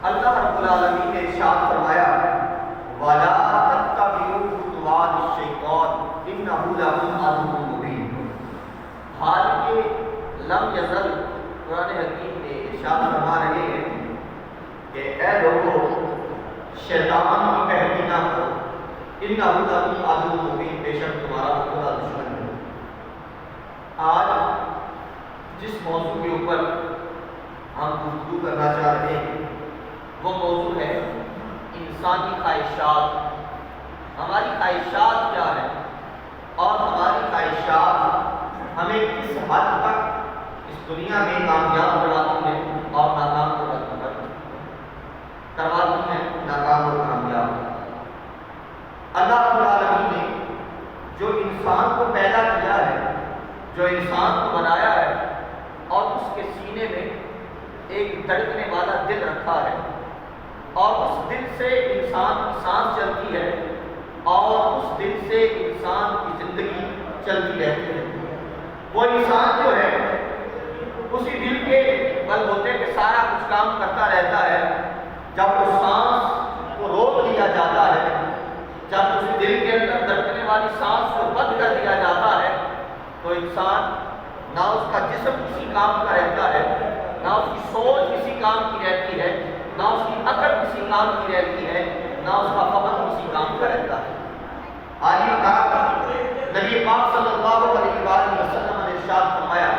اللہ رب العالمین نے ارشاد فرمایا وَلَا تَتَّبِعُوا خُطُوَاتِ الشَّيْطَانِ إِنَّهُ لَكُمْ عَدُوٌّ مُّبِینٌ۔ حال کے لم یزل قرآن حکیم نے ارشاد فرما رہے ہیں کہ اے لوگوں شیطان کی پیروی نہ کرو، إِنَّهُ لَكُمْ عَدُوٌّ مُّبِینٌ، بے شک تمہارا بڑا دشمن ہے۔ آج جس موضوع کے اوپر ہم گفتگو کرنا چاہ رہے ہیں وہ موضوع ہے انسانی خواہشات۔ ہماری خواہشات کیا ہے اور ہماری خواہشات ہمیں کس حد تک اس دنیا میں کامیاب بناتی ہیں اور ناکام کرواتی ہیں، ناکام اور کامیاب۔ اللہ رب العالمین نے جو انسان کو پیدا کیا ہے، جو انسان کو بنایا ہے اور اس کے سینے میں ایک دھڑکنے والا دل رکھا ہے اور اس دل سے انسان کی سانس چلتی ہے اور اس دل سے انسان کی زندگی چلتی رہتی ہے، وہ انسان جو ہے اسی دل کے بل ہوتے کہ سارا کچھ کام کرتا رہتا ہے۔ جب وہ سانس کو روک دیا جاتا ہے، جب اس دل کے اندر دھڑکنے والی سانس کو بند کر دیا جاتا ہے تو انسان نہ اس کا جسم کسی کام کا رہتا ہے، نہ اس کی سوچ کسی کام کی رہتی ہے، نہ اس کی عقل کسی کام کی رہتی ہے، نہ اس کا فہم کسی کام کا رہتا ہے۔ آج نبی پاک صلی اللہ علیہ وآلہ وسلم نے ارشاد فرمایا،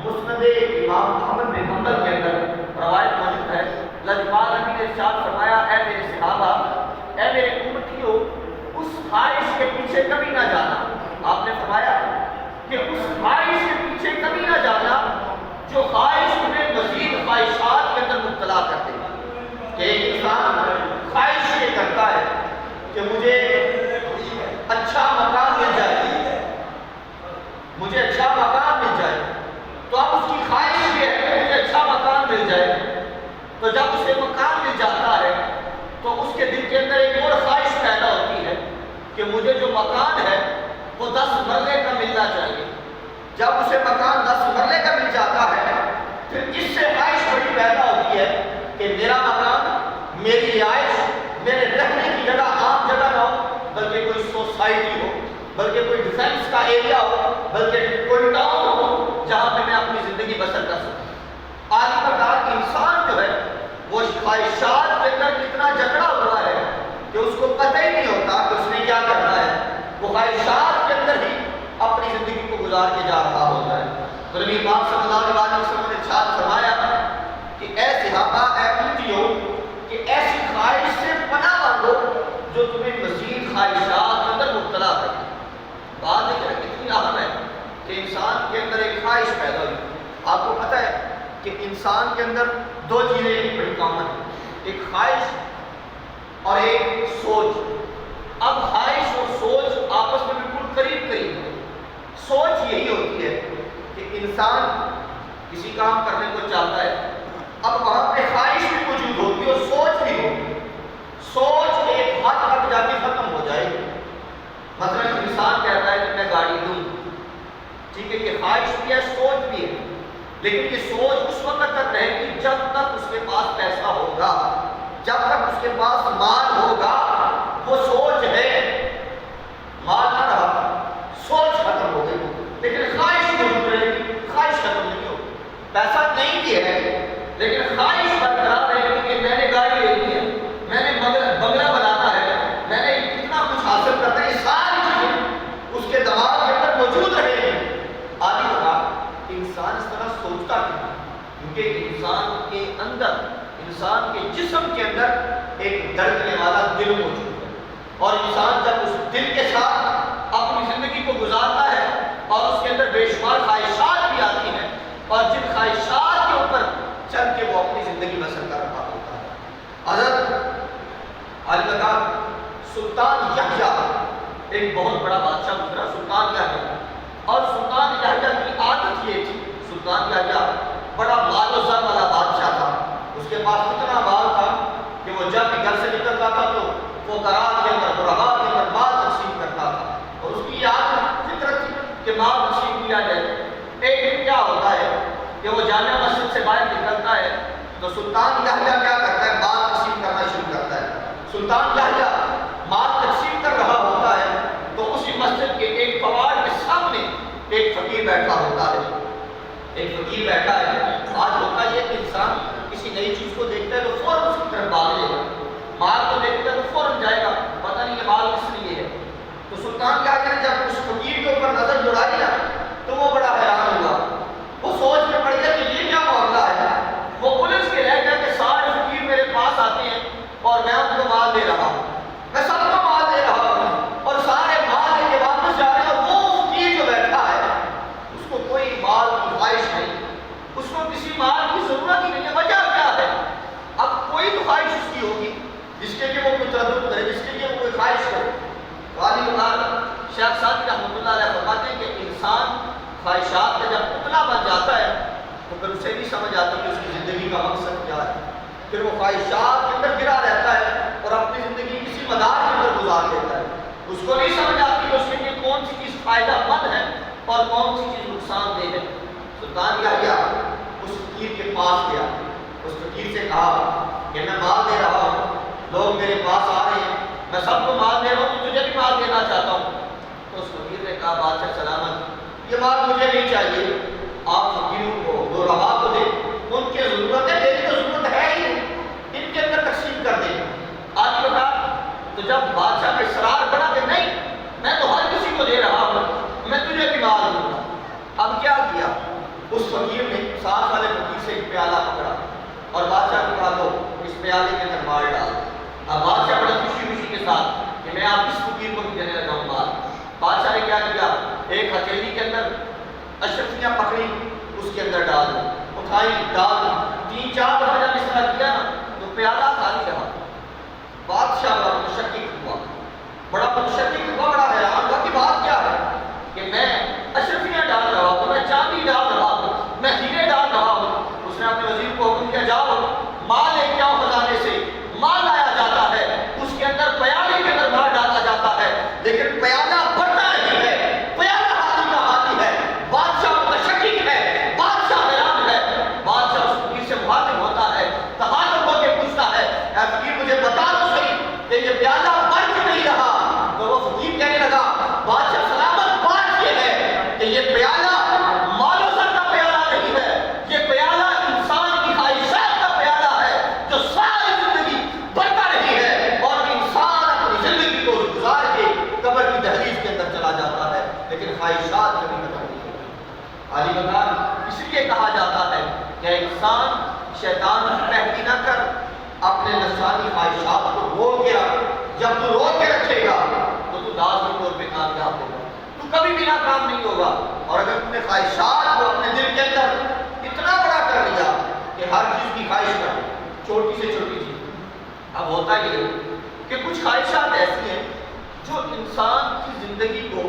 مسند امام احمد بن حنبل کے اندر روایت موجود ہے، لجپال نبی نے ارشاد فرمایا اے میرے صحابہ، اے میرے امتیوں، اس خواہش کے پیچھے کبھی نہ جانا۔ آپ نے فرمایا کہ اس خواہش کے پیچھے کبھی نہ جانا جو خواہش تمہیں مزید خواہشات کے اندر مبتلا کر دے۔ کہ انسان خواہش یہ کرتا ہے کہ مجھے اچھا مکان مل جائے، مجھے اچھا مکان مل جائے، تو اب اس کی خواہش یہ ہے کہ مجھے اچھا مکان مل جائے، تو جب اسے مکان مل جاتا ہے تو اس کے دل کے اندر ایک اور خواہش پیدا ہوتی ہے کہ مجھے جو مکان ہے وہ 10 مرلے کا ملنا چاہیے۔ جب اسے مکان 10 مرلے کا مل جاتا ہے پھر اس سے خواہش بڑی پیدا ہوتی ہے کہ میرا مکان، میری رہائش، میرے رہنے کی جگہ عام جگہ نہ ہو بلکہ کوئی سوسائٹی ہو، بلکہ کوئی ڈیفینس کا ایریا ہو، بلکہ کوئی ٹاؤن ہو جہاں پہ میں اپنی زندگی بسر کر سکوں۔ آج کا انسان جو ہے وہ خواہشات کے اندر اتنا جکڑا ہوا ہے کہ اس کو پتہ ہی نہیں ہوتا کہ اس نے کیا کرنا ہے، وہ خواہشات کے اندر ہی اپنی زندگی کو گزار کے جا رہا ہوتا ہے۔ تو نبی پاک صلی اللہ علیہ وسلم نے ارشاد فرمایا کہ اے صحابہ، اے امتیوں، کہ ایسی خواہش سے پناہ مانگو جو تمہیں مزید خواہشات کے اندر مبتلا کرے۔ بات اتنی اہم ہے کہ انسان کے اندر ایک خواہش پیدا ہوئی۔ آپ کو پتہ ہے کہ انسان کے اندر 2 چیزیں بڑی کامن ہیں، ایک خواہش اور ایک سوچ۔ اب خواہش اور سوچ آپس میں بالکل قریب قریب ہے۔ سوچ یہی ہوتی ہے کہ انسان کسی کام کرنے کو چاہتا ہے، اب وہاں پہ خواہش بھی موجود ہوتی ہے اور سوچ بھی ہوتی ہے۔ سوچ ایک حد تک جا کے ختم ہو جائے گی۔ مثلا انسان کہتا ہے کہ میں گاڑی لوں، ٹھیک ہے، یہ خواہش بھی ہے، سوچ بھی ہے، لیکن یہ سوچ اس وقت تک رہے گی جب تک اس کے پاس پیسہ ہوگا، جب تک اس کے پاس مال ہوگا۔ وہ سوچ ہے، مال نہ رہا، سوچ ختم ہو گئی، لیکن خواہش موجود رہے گی، خواہش ختم نہیں ہوگی۔ پیسہ نہیں بھی ہے لیکن خواہش برقرار رہے گی کہ میں نے گاڑی لینی ہے، میں نے بنگلہ بنانا ہے، میں نے کتنا کچھ حاصل کرنا ہے، یہ ساری چیزیں اس کے دماغ کے اندر موجود رہے گی۔ آدھی بات انسان اس طرح سوچتا ہے کیونکہ انسان کے اندر، انسان کے جسم کے اندر ایک دھڑکنے والا دل موجود ہے، اور انسان جب اس دل کے ساتھ اپنی زندگی کو گزارتا ہے اور اس کے اندر بے شمار خواہشات بھی آتی ہیں اور جن خواہشات کے اوپر چل کے وہ اپنی زندگی بسر کر رہا ہوتا ہے۔ حضرت البتہ سلطان یحییٰ ایک بہت بڑا بادشاہ گزرا، سلطان یحییٰ، اور سلطان یحییٰ کی عادت یہ تھی، سلطان یحییٰ بڑا مال و زر والا بادشاہ تھا، اس کے پاس اتنا مال تھا کہ وہ جب بھی گھر سے نکلتا تھا تو فقراء کے اندر، غرباء کے اندر مال تقسیم کرتا تھا، اور اس کی عادت فطرت تھی کہ مال تقسیم کیا جائے۔ ایک دن کیا ہوتا ہے کہ وہ جامع مسجد سے باہر نکلتا ہے تو سلطان یحییٰ کیا کرتا ہے، سلطان یحییٰ مال تقسیم کر رہا ہوتا ہے تو اسی مسجد کے ایک کواڑ کے سامنے ایک فقیر بیٹھا ہوتا ہے. ایک فقیر بیٹھا ہے. آج ہوتا یہ کہ انسان کسی نئی چیز کو دیکھتا ہے تو فوراً اس کی طرف بھاگے گا. مال کو دیکھتا ہے تو فوراً جائے گا, پتہ نہیں یہ مال کس لیے ہے. تو سلطان کیا کرے, جب اس فقیر کے اوپر نظر دوڑائی نا تو وہ بڑا حیران ہوا. وہ سوچ میں پڑ گیا کہ یہ کیا معاملہ ہے. وہ پولیس کے رہ گیا کہ سارے فقیر میرے پاس آتے ہیں اور میں ان کو مال دے رہا ہوں, میں سب کو مال دے رہا ہوں اور سارے مال لے کے واپس جا رہے ہیں, اور وہ فقیر جو بیٹھا ہے اس کو کوئی مال کی خواہش نہیں, اس کو کسی مال کی ضرورت ہی نہیں ہے. وجہ کیا ہے؟ اب کوئی تو خواہش اس کی ہوگی جس کے لیے وہ کوئی تردد کرے, جس کے لیے وہ کوئی خواہش کرے. غالب شیخ سعدی رحمۃ اللہ علیہ فرماتے ہیں کہ انسان خواہشات کا جب پتلا بن جاتا ہے تو پھر اسے نہیں سمجھ آتی کہ اس کی زندگی کا مقصد کیا ہے. پھر وہ خواہشات کے اندر گرا رہتا ہے اور اپنی زندگی کسی مدار کے اندر گزار دیتا ہے. اس کو نہیں سمجھ آتی کہ اس کے لیے کون سی چیز فائدہ مند ہے اور کون سی چیز نقصان دہ ہے. سلطان یحییٰ اس فقیر کے پاس گیا. اس فقیر سے کہا کہ میں مال دے رہا ہوں, لوگ میرے پاس آ رہے ہیں, میں سب کو مال دے رہا ہوں, تو تجھے بھی مال دینا چاہتا ہوں. تو اس فقیر نے کہا بادشاہ سلامت, یہ مال مجھے نہیں چاہیے, آپ فقیروں کو دو رہا کو دیں, ان کی ضرورت ہے, میری تو ضرورت ہے ہی نہیں, ان کے اندر تقسیم کر دیں. آج بتا تو جب بادشاہ کا اصرار بڑا کہ نہیں میں تو ہر کسی کو دے رہا ہوں, میں تجھے بھی مال دوں گا. اب کیا کیا, اس فقیر نے ساتھ والے فقیر سے ایک پیالہ پکڑا اور بادشاہ کو کہا دو اس پیالے کے اندر مال ڈال. اب بادشاہ بڑے خوشی خوشی کے ساتھ کہ میں آپ اس فقیر کو بھی دینے لگا ہوں مال. بادشاہ نے کیا کیا, ایک ہتھیلی کے اندر اشرفیاں پکڑی, اس کے اندر ڈال دی, اٹھائی ڈال دی, 3-4 دفعہ جب اس طرح کیا نا تو پیالہ خالی رہا. بادشاہ بڑا متشکک ہوا, بڑا حیران ہوا کہ بات کیا ہے کہ میں اشرفیاں ڈال رہا ہوں, میں چاندی ڈال رہا ہوں, میں ہیرے ڈال رہا ہوں. اس نے اپنے وزیر کو حکم کیا جاؤ مال لے کے آؤ, خزانے سے مال لایا جاتا ہے, اس کے اندر پیالے کے اندر مال ڈالا جاتا ہے, لیکن پیالہ بڑھتا نہیں ہے, پیالہ حالی کا حالی ہے. بادشاہ متشکک ہے, بادشاہ حیران ہے. بادشاہ اس فقیر سے مخاطب ہوتا ہے, تخاطب ہو کے پوچھتا ہے اے فقیر مجھے بتا دو صحیح کہ یہ پیالہ بڑھ کیوں نہیں رہا. تو وہ فقیر کہنے لگا بادشاہ سلامت بات یہ ہے کہ یہ پیالہ مال و زر کا پیالہ نہیں ہے, یہ پیالہ انسان کی خواہشات کا پیالہ ہے جو ساری زندگی بڑھتا رہی ہے, اور انسان اپنی زندگی کو گزار کے قبر کی دہلیز کے اندر چلا جاتا ہے, لیکن خواہشات کبھی ختم نہیں ہوتی. عالی مقام اس لیے کہا جاتا ہے کہ انسان شیطان کی پیروی نہ کر, اپنے نفسانی خواہشات کو روک کے رکھ. جب تو روک کے رکھے گا تو لازمی طور پہ کامیاب ہوگا, تو کبھی بھی ناکام نہیں ہوگا. اور اگر تم نے خواہشات کو اپنے دل کے اندر اتنا بڑا کر لیا کہ ہر چیز کی خواہش کر, چھوٹی سے چھوٹی چیز. اب ہوتا یہ ہے کہ کچھ خواہشات ایسی ہیں جو انسان کی زندگی کو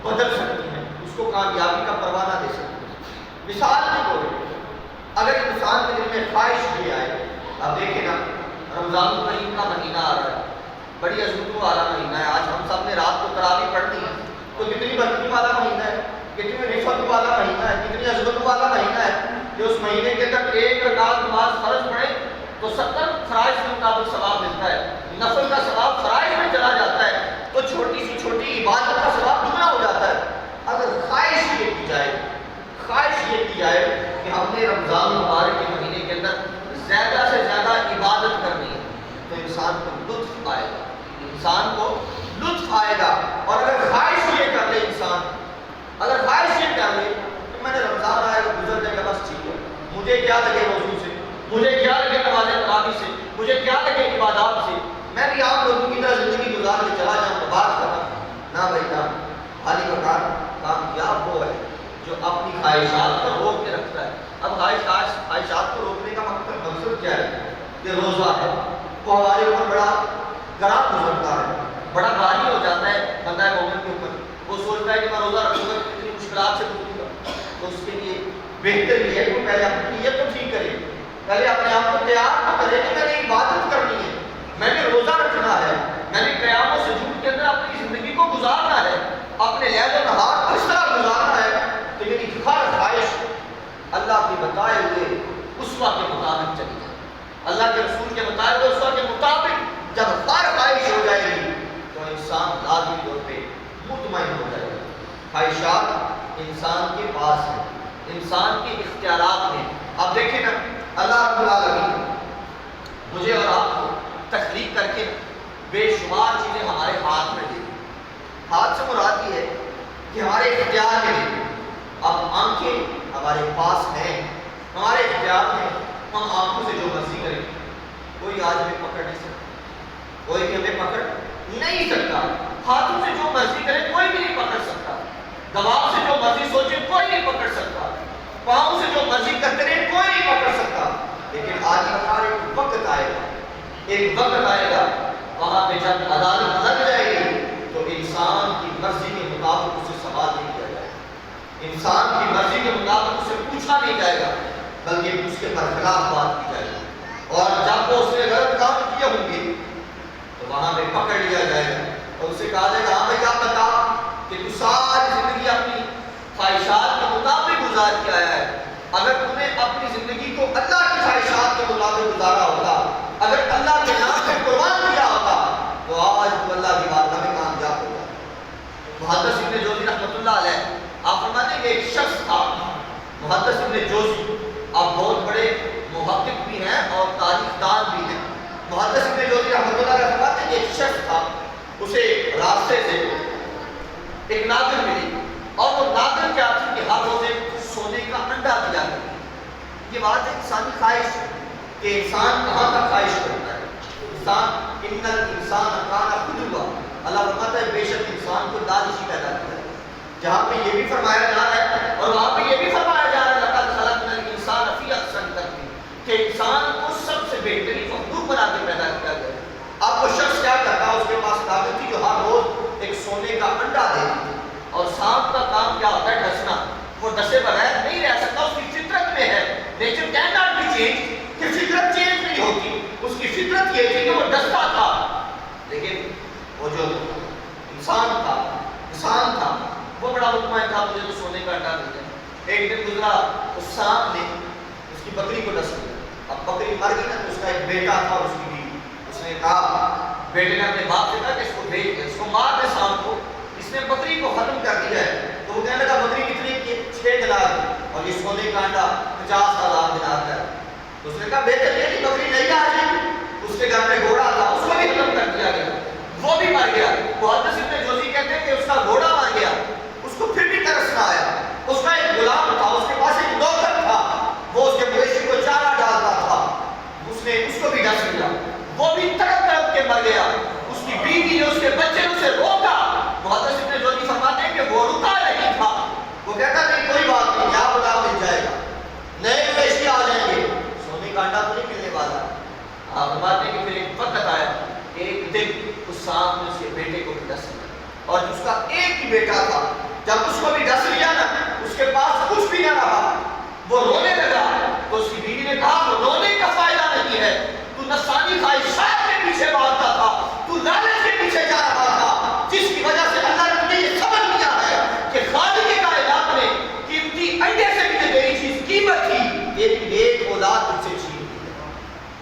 بدل سکتی ہیں, اس کو کامیابی کا پروانہ دے سکتی ہیں. مثال کے طور پر اگر انسان کے دل میں خواہش بھی آئے, اب دیکھیں نا رمضان الکریم کا مہینہ آ رہا ہے, بڑی عظمتوں والا مہینہ ہے. آج ہم سب نے رات کو تراویح پڑھنی ہے, تو کتنی برکت والا مہینہ ہے, کتنی رفعت والا مہینہ ہے, کتنی عظمت والا مہینہ ہے کہ اس مہینے کے اندر ایک رکعت نماز فرض پڑھے تو 70 فرائض کے مطابق ثواب ملتا ہے, نفل کا ثواب فرائض میں چلا جاتا ہے, تو چھوٹی سی چھوٹی عبادت کا ثواب دگنا ہو جاتا ہے. اگر خواہش یہ کی جائے کہ ہم نے رمضان مبارک کے مہینے کے اندر زیادہ سے زیادہ عبادت کرنی ہے, تو انسان کو لطف آئے گا. اور اگر خواہش یہ کر لے انسان, اگر خواہش یہ کر لے کہ میں نے رمضان آئے گا گزر جائے گا, بس ٹھیک ہے, مجھے کیا لگے وضو سے, مجھے کیا لگے نماز تراویح سے, مجھے کیا لگے عبادات سے, میں بھی آپ لوگوں کی طرح زندگی گزار کے چلا جاؤں تو بات ختم. نہ بھائی نہ, حالی مکان کامیاب وہ ہے جو اپنی خواہشات کو روک کے رکھتا ہے. اب خواہشات کو روکنے کا مقصد کیا ہے کہ روزہ ہے وہ ہمارے اوپر بڑا گراں گزرتا ہے, بڑا بھاری ہو جاتا ہے بندہ مومن کے اوپر. وہ سوچتا ہے کہ میں روزہ رکھوں گا کتنی مشکلات سے گزروں گا, تو اس کے لیے بہتر یہ ہے کہ پہلے اپنی نیت کو ٹھیک کرے, پہلے اپنے آپ کو تیار نہ کرے کہ میں نے عبادت کرنی ہے, میں نے روزہ رکھنا ہے, میں نے قیام و سجود کے اندر اپنی زندگی کو گزارنا ہے, اپنے لیل و نہار کو اس طرح گزارنا ہے. تو میری ہر خواہش اللہ کے بتائے ہوئے اسوہ کے مطابق چلی جائے, اللہ کے رسول کے بتائے ہوئے اسوہ کے مطابق. جب ہر انسان کے پاس ہے، انسان کے اختیارات میں۔ اب دیکھیں نا، اللہ رب العالمین مجھے اور آپ کو تخلیق کر کے بے شمار چیزیں ہمارے ہاتھ میں دی۔ ہاتھ سے مراد یہ ہے کہ ہمارے اختیار میں دی۔ اب آنکھیں ہمارے پاس ہیں، ہمارے اختیار میں، ہم آنکھوں سے جو مرضی کریں، کوئی آج ہمیں پکڑ نہیں سکتا، کوئی بھی ہمیں پکڑ نہیں سکتا۔ ہاتھوں سے جو مرضی کرے کوئی بھی نہیں پکڑ سکتا، دماغ سے جو مرضی سوچے کوئی نہیں پکڑ سکتا، پاؤں سے جو مرضی کرتے رہے کوئی نہیں پکڑ سکتا۔ لیکن آج ایک وقت آئے گا، ایک وقت آئے گا، وہاں پہ جب عدالت لگ جائے گی تو انسان کی مرضی کے مطابق اسے سوال نہیں کیا جائے گا، انسان کی مرضی کے مطابق اسے پوچھا نہیں جائے گا، بلکہ اس کے برخلاف بات کی جائے گی۔ اور جب وہ اس نے غلط کام کیے ہوں گے تو وہاں پہ پکڑ لیا جائے گا اور اسے کہا جائے گا ہاں بھائی آپ بتا کہ تو ساری زندگی اپنی خواہشات کے مطابق گزار کے آیا ہے۔ اگر تم نے اپنی زندگی کو اللہ کی خواہشات کے مطابق گزارا ہوتا، اگر اللہ کے نام پہ قربان کیا ہوتا تو آج تو اللہ کی بارگاہ میں کامیاب ہوگا۔ محدث ابن جوزی رحمۃ اللہ علیہ آپ فرماتے ہیں کہ ایک شخص تھا، محدث ابن جوزی آپ بہت بڑے محقق بھی ہیں اور تاریخ دان بھی ہیں۔ محدث ابن جوزی رحمۃ اللہ علیہ فرماتے ہیں کہ ایک شخص تھا، اسے راستے سے ایک ناگر ملی اور وہ ناگر کیا تھی کہ ہر روز ایک سونے کا انڈا دیا کرتی۔ یہ بات ہے انسانی خواہش ہے کہ انسان کہاں کا خواہش کرتا ہے۔ انسان ان الانسان کان خلوقا، اللہ فرماتا ہے بے شک انسان کو لالچی پیدا کیا ہے۔ جہاں پہ یہ بھی فرمایا جا رہا ہے اور وہاں پہ یہ بھی فرمایا جا رہا ہے لقد خلقنا الانسان فی احسن تقویم، کہ انسان کو سب سے بہترین مخلوق بنا کے پیدا کیا گیا ہے۔ اب وہ شخص کیا کرتا ہے، اس کے پاس طاقت تھی جو ہر روز ایک سونے کا انڈا دیتی تھی، اور سانپ کا کام کیا ہوتا ہے، ڈسنا۔ وہ ڈسے بغیر نہیں رہ سکتا، اس کی فطرت میں ہے، nature can not be change, کہ فطرت چینج نہیں ہوتی۔ اس کی فطرت یہ تھی کہ وہ ڈستا تھا، لیکن وہ جو انسان تھا وہ بڑا مطمئن تھا مجھے تو سونے کا انڈا مل جائے۔ ایک دن گزرا، اس سانپ نے اس کی بکری کو ڈس لیا۔ اب بکری مر گئی نا، تو اس کا ایک بیٹا تھا اور اس کی بیوی، اس نے کہا، بیٹے نے اپنے باپ سے کہا کہ اس کو بھیج دے، اس کو مار دے سانپ کو، اس نے بکری کو ختم کر دیا ہے۔ تو وہ کہنے لگا بکری کتنی کی 6 دینار اور یہ سونے کا انڈا 50,000 دینار کا ہے۔ تو اس نے کہا بہتر یہ کہ بکری نہیں آ جائے۔ اس کے گھر میں گھوڑا تھا، اس کو بھی ختم کر دیا گیا، وہ بھی مر گیا۔ محدث ابن جوزی کہتے ہیں کہ اس کا گھوڑا مر گیا، اس کو پھر بھی ترس نہ آیا۔ اس کا ایک غلام تھا، اس کے پاس ایک نوکر تھا، وہ اس کے مویشی کو چارہ ڈالتا تھا، اس نے اس کو بھی ڈس لیا، وہ بھی تڑپ تڑپ کے مر گیا۔ اس کی بیوی نے، اس کے بچے نے اسے روکا۔ محدث ابن جوزی فرماتے ہیں کہ وہ رکا نہیں تھا، وہ کہتا نہیں کوئی بات نہیں، یہاں بلا مل جائے گا، نئے مویشی آ جائیں گے، سونے کا انڈا تو نہیں ملنے والا۔ آپ فرماتے ہیں کہ پھر ایک وقت آیا، ایک دن اس سانپ نے اس کے بیٹے کو بھی ڈس لیا، اور اس کا ایک ہی بیٹا تھا، جب اس کو بھی ڈس لیا نا، اس کے پاس کچھ بھی نہ رہا، وہ رونے لگا۔ تو اس کی بیوی نے کہا وہ رونے کا فائدہ نہیں ہے، تو نفسانی خواہشات کے پیچھے بھاگتا تھا، تو لالچ کے پیچھے جا رہا تھا، جس کی وجہ سے اللہ نے تجھے یہ سبق دیا ہے کہ خالق کائنات نے قیمتی انڈے سے بھی تیری چیز قیمت تھی، تیری ایک اولاد تجھ سے چھین لی ہے۔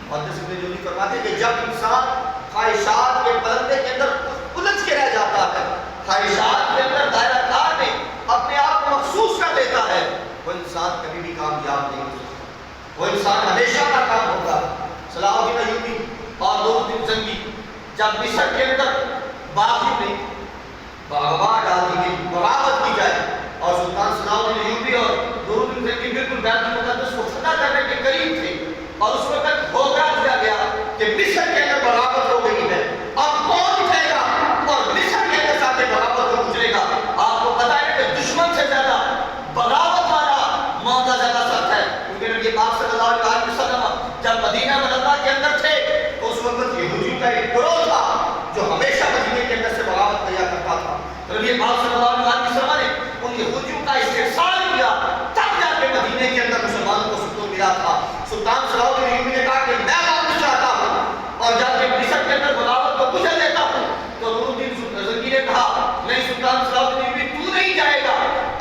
محدث ابن جوزی فرماتے ہیں کہ جب انسان خواہشات کے پرندے کے اندر الجھ کے رہ جاتا ہے، خواہشات کے اندر دائرہ کار میں اپنے آپ کو محسوس کر لیتا ہے، وہ انسان کبھی بھی کامیاب نہیں ہو سکتا، وہ انسان ہمیشہ ناکام ہوگا۔ صلاح الدین ایوبی اور نور الدین زنگی جب مصر کے اندر باغی میں باغباں ڈال دی گئی، بغاوت کی جائے، اور سلطان صلاح الدین ایوبی اور نور الدین زنگی بالکل بیت المقدس کو فتح کرنے کے قریب تھے، اور اس وقت ہوکرا دیا گیا کہ مصر کے اندر بغاوت ہو گئی ہے، اب کون اٹھے گا اور مصر کے اندر ساتھ بغاوت کو گزرے گا؟ آپ کو پتا ہے کہ دشمن سے زیادہ بغاوت والا معاملہ زیادہ سخت ہے، کیونکہ نبی پاک صلی اللہ علیہ وسلم جب مدینہ منورہ کے اندر تھے تو اس وقت یہودیوں کا ایک گروہ تھا جو ہمیشہ مدینے کے اندر سے بغاوت کیا کرتا تھا۔ تو نبی پاک صلی اللہ علیہ وسلم نے ان یہودیوں کا استحصال کیا، تب جا کے مدینے کے اندر مسلمانوں کو سکون ملا تھا۔ سلطان صلاح الدین ایوبی نے کہا کہ میں واپس جاتا ہوں اور جا کے مصر کے اندر بغاوت کو کچل دیتا ہوں۔ تو نور الدین زنگی نے کہا نہیں سلطان صلاح الدین ایوبی تو نہیں جائے گا،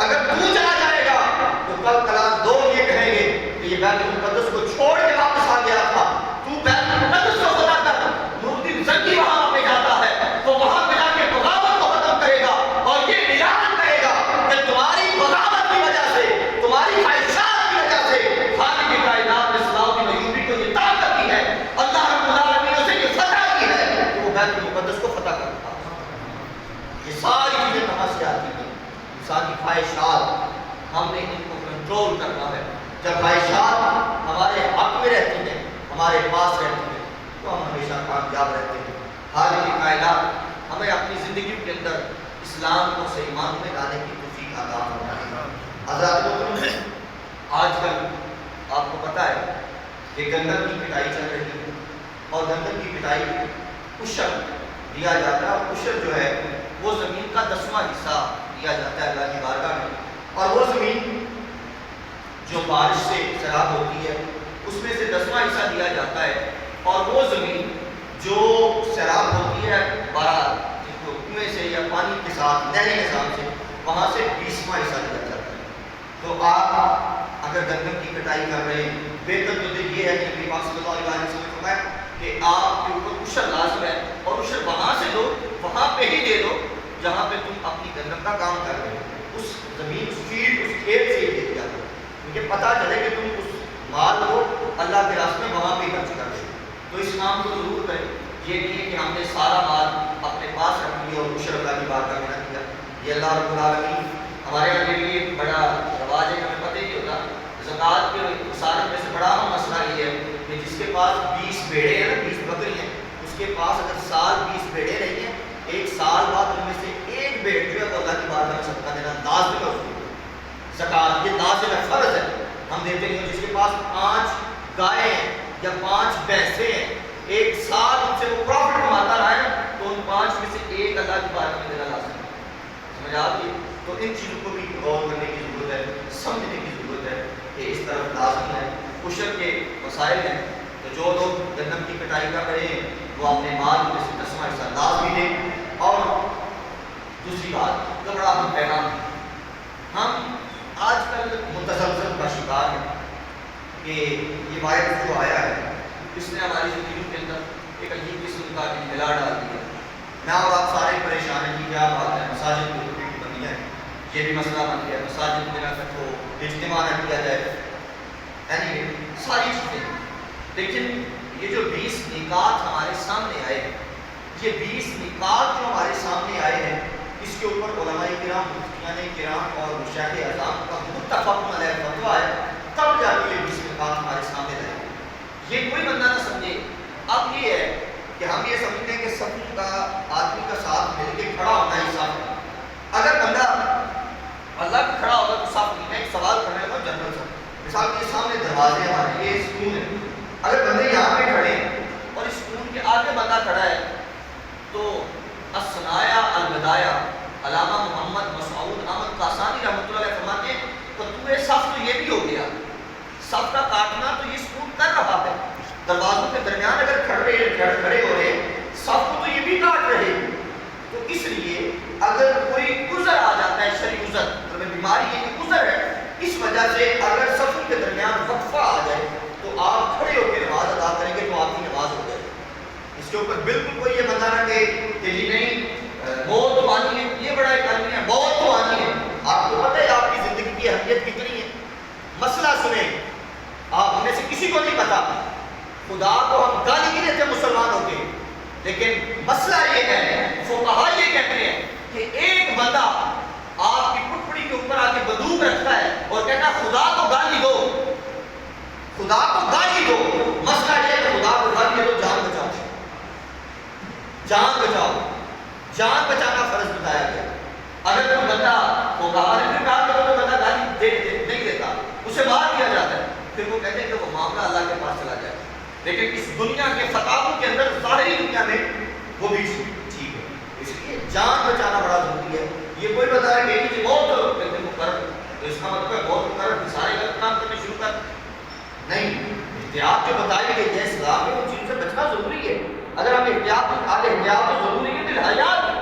اگر تو چلا جائے گا تو کل کلام دو یہ کہیں گے کہ یہ بیت المقدس کو چھوڑ کے واپس آ گیا تھا، تو بیت المقدس کو خدا کر۔ نور الدین زنگی وہاں پہ جاتا ہے تو وہاں پہ جا کے بغاوت کو ختم کرے گا اور یہ اعلان کرے گا کہ تمہاری بغاوت بیت المقدس کو فتح کرتا. یہ ساری چیزیں کہاں سے آتی ہیں؟ انسان کی خواہشات. ہم نے ان کو کنٹرول کرنا ہے. جب خواہشات ہمارے حق میں رہتی ہیں، ہمارے پاس رہتی ہیں، تو ہم ہمیشہ کامیاب رہتے ہیں. خالق کائنات ہمیں اپنی زندگی کے اندر اسلام کو صحیح معنوں میں لانے کی توفیق عطا فرمائے. حضرات محترم، آج کل آپ کو پتہ ہے کہ گندم کی پٹائی چل رہی ہے، اور گندم کی پٹائی عشر دیا جاتا ہے، اور عشر جو ہے وہ زمین کا 10واں حصہ دیا جاتا ہے اللہ کی بارگاہ میں. اور وہ زمین جو بارش سے سیراب ہوتی ہے اس میں سے 10واں حصہ دیا جاتا ہے، اور وہ زمین جو سیراب ہوتی ہے بارہ کنویں سے یا پانی کے ساتھ نہری نظام سے، وہاں سے 20واں حصہ دیا جاتا ہے. تو آپ اگر گندم کی کٹائی کر رہے ہیں، بہتر تو یہ ہے کہ نبی پاک صلی اللہ علیہ وسلم نے فرمایا کہ آپ کے اوپر عشر لازم ہے، اور عشر وہاں سے دو، وہاں پہ ہی دے دو جہاں پہ تم اپنی گندم کا کام کر رہے ہو. اس زمین، اس فیلڈ، اس کھیت سے ہی دے دیا کرو، کیونکہ پتہ چلے کہ تم اس مال کو اللہ کے راستے میں وہاں پہ خرچ کر رہے ہو. تو اس کام کو ضرور کریں. یہ نہیں ہے کہ ہم نے سارا مال اپنے پاس رکھ لیا اور عشر اللہ کی بارگاہ میں نہ دیا. یہ اللہ رب العالمین ہمارے یہاں کے لیے بڑا رواج ہے، ہمیں پتہ ہی ہوتا. زکوٰۃ کے وسارت میں سے بڑا اہم مسئلہ یہ ہے کہ جس کے پاس 20 بھیڑیں ہیں نا، 20 بکری ہیں، اس کے پاس اگر سال 20 بھیڑیں رہی ہیں، ایک سال بعد ان میں سے ایک بھیڑ جو ہے وہ اللہ کی بارگاہ میں صدقہ دینا لازم ہے. زکوٰۃ یہ لازم ہے، فرض ہے. ہم دیتے ہیں جس کے پاس 5 گائیں ہیں یا 5 بھینسیں ہیں، ایک سال ان سے وہ پروفٹ کماتا رہا ہے، تو ان 5 میں سے ایک اللہ کی بارگاہ میں دینا لازم ہے. سمجھ آتی؟ تو ان چیزوں کو بھی غور کرنے کی ضرورت ہے، سمجھنے کی ضرورت ہے کہ اس طرف لازم ہے. عشر کے مسائل ہیں، تو جو لوگ گندم کی کٹائی کر رہے ہیں وہ اپنے مال میں سے 10واں حصہ لازمی دیں. اور دوسری بات، جو بڑا اہم پیغام ہے، ہم آج کل متزلزل کا شکار ہیں کہ یہ وائرس جو آیا ہے اس نے ہماری زندگی کے اندر ایک عجیب قسم کا انخلا ڈال دیا. میں اور آپ سارے پریشان ہیں کہ کیا بات ہے، مساجد کی بندیاں ہیں، یہ بھی مسئلہ بن گیا. مساجد میں نہ کو اجتماع نہ کیا جائے، یعنی ساری چیزیں. لیکن یہ جو 20 نکات ہمارے سامنے آئے ہیں، یہ 20 نکات جو ہمارے سامنے آئے ہیں، اس کے اوپر علماء کرام، مفتیان کرام اور مشایخ اعظام کا متفق علیہ فتویٰ ہے. تب جا کے یہ 20 نکات ہمارے سامنے رہے. یہ کوئی بندہ نہ سمجھے. اب یہ ہے کہ ہم یہ سمجھتے ہیں کہ سب کا آدمی کا ساتھ مل کے کھڑا ہونا ہی صاف ہے. اگر بندہ اللہ کا کھڑا ہوگا تو صاف نہیں ہے. ایک سوال کرنے کا جنرل سا، مثال کے سامنے دروازے ہمارے، یہ سکون ہے. اگر بندے یہاں پہ کھڑے ہیں اور اس سکون کے آگے بندہ کھڑا ہے، تو الثنایا الوداع علامہ محمد مسعود احمد قاسانی رحمۃ اللہ علیہ فرماتے ہیں فتوے صف تو یہ بھی ہو گیا، صف کا کاٹنا تو یہ سکون کر رہا ہے. دروازوں کے درمیان اگر کھڑے ہو رہے صف کو تو یہ بھی کاٹ رہے. تو اس لیے اگر کوئی عذر آ جاتا ہے، شرعی عذر، مطلب بیماری یہ عذر ہے، اس وجہ سے اگر صف کے درمیان وقفہ آ جائے تو آپ کھڑے ہو کے نماز ادا کریں گے تو آپ کی نماز ہو جائے. اس کے اوپر بالکل کوئی یہ بتا نہ کہ جی نہیں موت تو آنی ہے، یہ بڑا ایک آدمی ہے، موت تو آنی ہے. آپ کو پتہ ہے آپ کی زندگی کی اہمیت کتنی ہے؟ مسئلہ سنیں، آپ میں سے کسی کو نہیں پتا. خدا کو ہم گالی نہیں دیتے مسلمان ہو کے، لیکن مسئلہ یہ ہے، فقہا یہ کہتے ہیں کہ ایک بندہ آپ کی پٹپڑی کے اوپر آ کے بندوق رکھتا ہے اور کہتا ہے خدا کو گالی دو، خدا کو گالی دو. مسئلہ یہ ہے کہ خدا کو گالی دو، جان بچاؤ، جان بچاؤ. جان بچانا فرض بتایا گیا. اگر کوئی بندہ وہ کہا تو بندہ گالی نہیں دیتا، اسے مار دیا جاتا ہے، پھر وہ کہتے ہیں کہ وہ معاملہ اللہ کے پاس چلا جائے. لیکن اس دنیا کے فتاووں کے اندر ظاہری دنیا میں وہ بھی ٹھیک ہے. اس لیے جان بچانا بڑا ضروری ہے. یہ کوئی بتا رہا ہے کہ موت کہتے ہیں مقرر، تو اس کا مطلب ہے موت مقرر سارے غلط کام کرنے شروع کر نہیں. احتیاط جو بتائی گئی ہے اسلام میں، ان چیزوں سے بچنا ضروری ہے. اگر ہم احتیاط تو ضروری ہے، پھر حیات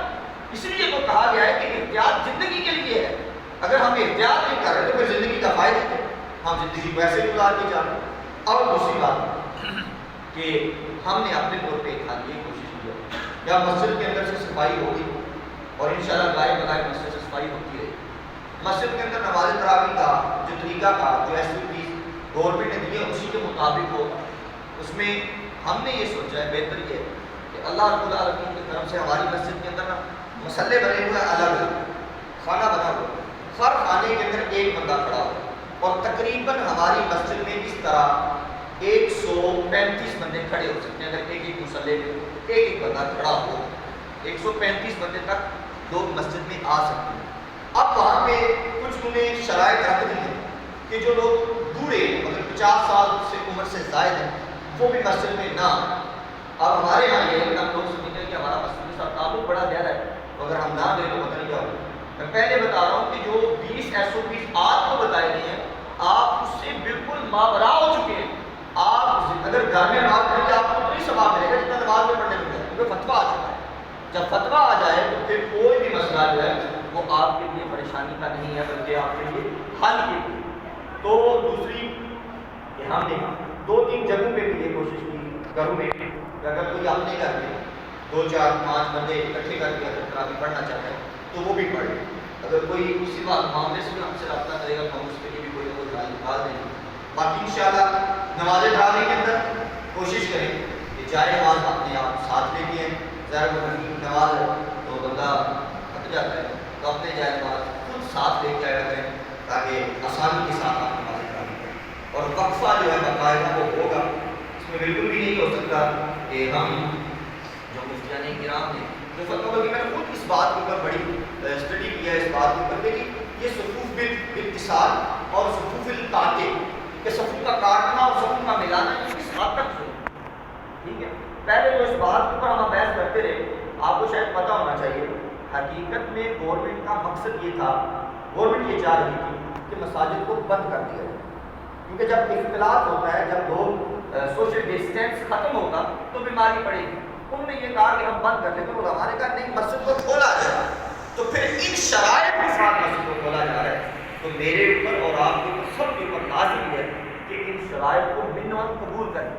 اس لیے تو کہا گیا ہے کہ احتیاط زندگی کے لیے ہے. اگر ہم احتیاط نہیں کر رہے تو پھر زندگی کا فائدہ ہے، ہم زندگی ویسے گزار کے جا رہے ہیں. اور دوسری بات کہ ہم نے اپنے طور پہ یہ کوشش کی ہے یا مسجد کے اندر سے صفائی ہوگی اور انشاءاللہ گائے بگائے مسجد سے صفائی ہوتی ہے. مسجد کے اندر نماز تراویح کا جو طریقہ کا جو ایکٹیویٹیز گورنمنٹ نے دی ہے اسی کے مطابق ہو. اس میں ہم نے یہ سوچا ہے بہتر یہ کہ اللہ رب العالمین کی طرف سے ہماری مسجد کے اندر نا مسلے بنے ہوئے ہیں، الگ الگ خانہ بنا ہوا ہے، ہر خانے کے اندر ایک بندہ کھڑا ہو، اور تقریباً ہماری مسجد میں اس طرح 135 بندے کھڑے ہو سکتے ہیں اگر ایک ایک مسلے میں ایک ایک بندہ کھڑا ہو، 135 بندے تک لوگ مسجد میں آ سکتے ہیں۔ اب وہاں پہ کچھ انہیں شرائط رکھ دی ہیں کہ جو لوگ بوڑھے مطلب 50 سال سے عمر سے زائد ہیں وہ بھی مسجد میں نہ آئیں۔ اب ہمارے یہاں یہ ہے کہ ہم لوگ سمجھتے ہیں کہ ہمارا مسجد کے ساتھ تعلق بڑا زیادہ ہے، تو اگر ہم نہ دیں تو پتہ نہیں کیا ہوگا۔ میں پہلے بتا رہا ہوں کہ جو 20 SOPs آپ کو بتائے گئے ہیں آپ اس سے بالکل ماورا ہو چکے ہیں۔ آپ اگر گھر میں نماز پڑھیں گے آپ کو اتنی ثواب ملے گا جتنا نماز میں پڑھنے ملتا ہے، کیونکہ فتویٰ آ چکا ہے۔ جب فتویٰ آ جائے تو پھر کوئی بھی مسئلہ جو ہے وہ آپ کے لیے پریشانی کا نہیں ہے بلکہ آپ کے لیے حل کے لیے۔ تو دوسری کہ ہم نے 2-3 جگہوں پہ بھی یہ کوشش کی گھروں میں کہ اگر کوئی اپنے گھر میں 2-4-5 بندے اکٹھے کر کے اگر تراویح پڑھنا چاہتے ہیں تو وہ بھی پڑھ لیں۔ اگر کوئی اسی بات معاملے سے بھی ہم سے رابطہ کرے گا تو ہم اس کے لیے بھی کوئی نہ کوئی رائے نکال دیں گے۔ باقی انشاءاللہ نماز تراویح کے اندر کوشش کریں کہ جائے نماز اپنے آپ ساتھ لے کے ظاہر نماز تو بندہ تھک جاتا ہے تو اپنے جائے نماز خود ساتھ لے کے آیا کریں تاکہ آسانی کے ساتھ آپ نماز تراویح کریں۔ اور وقفہ جو ہے باقاعدہ وہ ہوگا، اس میں بالکل بھی نہیں ہو سکتا کہ ہم جو مفتیان کرام نے جو فتویٰ میں نے خود اس بات کے اوپر بڑی اسٹڈی کیا ہے، اس بات کے اوپر کہ یہ صفوف بالاتصال اور صفوف القاطع کہ صفوف کا کاٹنا اور صفوف کا ملانا یہ کس حد تک ہے، ٹھیک ہے۔ پہلے جو اس بات کے اوپر ہم بحث کرتے رہے آپ کو شاید پتہ ہونا چاہیے، حقیقت میں گورنمنٹ کا مقصد یہ تھا، گورنمنٹ یہ چاہ رہی تھی کہ مساجد کو بند کر دیا جائے، کیونکہ جب اختلاط ہوتا ہے، جب لوگ سوشل ڈسٹینس ختم ہوگا تو بیماری پڑے گی۔ انہوں نے یہ کہا کہ ہم بند کر لیں، تو ہمارے کہا نہیں مسجد کو کھولا جائے، تو پھر ان شرائط کے ساتھ مسجد کو کھولا جا رہا ہے۔ تو میرے اوپر اور آپ کے اوپر سب کے اوپر لازم ہے کہ ان شرائط کو منوان قبول کریں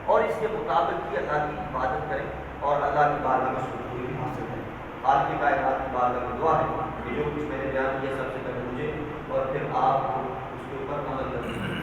اور اس کے مطابق کی اللہ کی عبادت کریں اور اللہ کی بارگاہ میں شکر حاصل کریں۔ خالق کائنات کی بارگاہ میں دعا ہے کہ جو کچھ میں نے بیان کیا سب سے پہلے مجھے اور پھر آپ کو اس کے اوپر عمل کریں۔